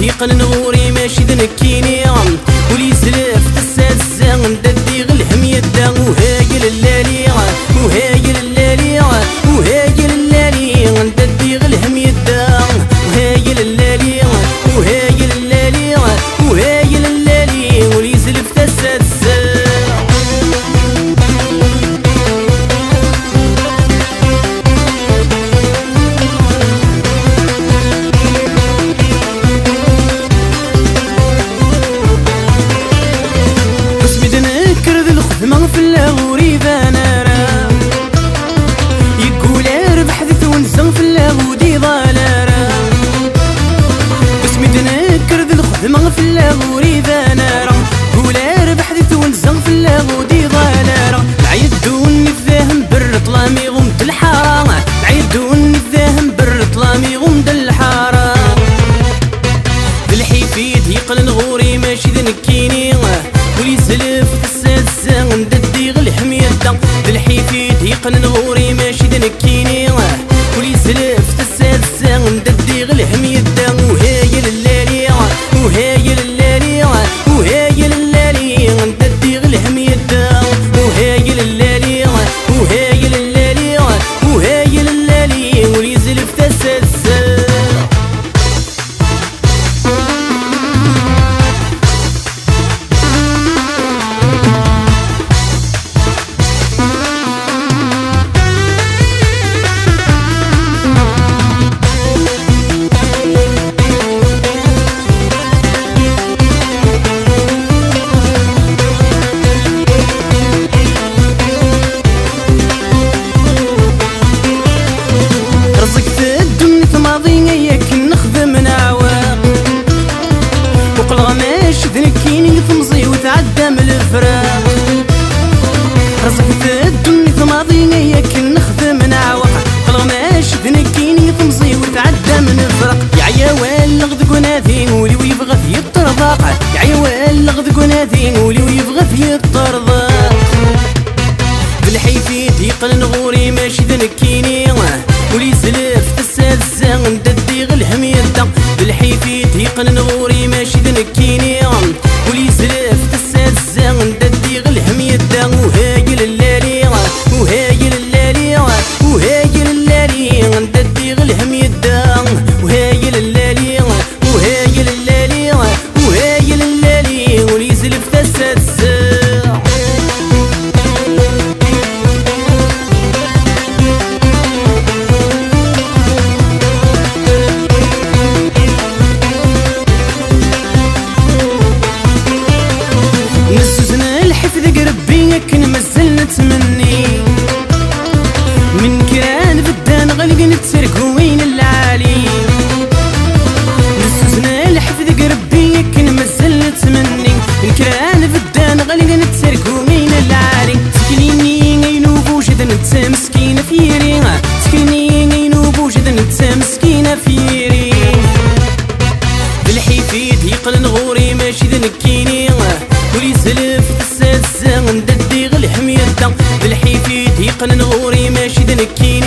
يقن نغوري ماشي ذنكيني ولي سلف تساسا نددي غلهم يدا وهايل اللالي وهايل اللالي وهايل اللالي نددي غلهم يدا وهايل اللالي وهايل اللالي وهايل اللالي ولي سلف تساسا ما في اللاغوري بانارا يقول اربح ذي ونزن في اللاغودي ضالارا بسمي تنكر ذي الخدمة في اللاغوري بانارا قول اربح ذي ونزن في اللاغودي ضالارا عيدوني فاهم بر طلامي غمد الحارة عيدوني فاهم بر طلامي غمد الحارة بالحيفيد يقل نغوري ماشي ذنكيني ولي سلف تساسا نددي غلهم يدا بالحيفيد يقن نغوري ماشي ذنكيني ولي سلف تساسا نددي غلهم يدا وهايل اللالي وهايل اللالي وهايل اللالي نددي غلهم يدا وهايل اللالي وهايل اللالي وهايل اللالي ولي سلف تساسا ذنكيني ثمزي وتعدى من الفراق رزقت الدنيا ثماضيني ياكن نخدم نعوق قلغ ماشي ذنكيني ثمزي وتعدى من الفراق يا عيوان لغد قناذي ولي ويبغى في الطرضاق يا عيوان لغد قناذي ولي ويبغى في الطرضاق بالحيفيد يقل نغوري ماشي ذنكيني ولي سلف تساسا نددي غلهم يدا بالحيفيد يقل نغوري ماشي ذنكيني ولي سلف تساسا نددي غلهم يدا وهايل اللالي وهايل اللالي وهايل اللالي نددي غلهم يدا وهايل اللالي وهايل اللالي وهايل اللالي ولي سلف تساسا كن مازال نتمني من كران بدان غلق نتسرق وين العالي نسوزنا الحفظ قربي كن مازال نتمني من كران بدان غلق نتسرق وين العالي تكليني غينوب وجد نتا مسكينة فيري تكليني غينوب وجد نتا مسكينة فيري بالحيفيد يقل نغوري ماشي ذنكيني ولي سلف تساسا نددي غلهم يدا بالحيفيد يقن نغوري ماشي ذنكيني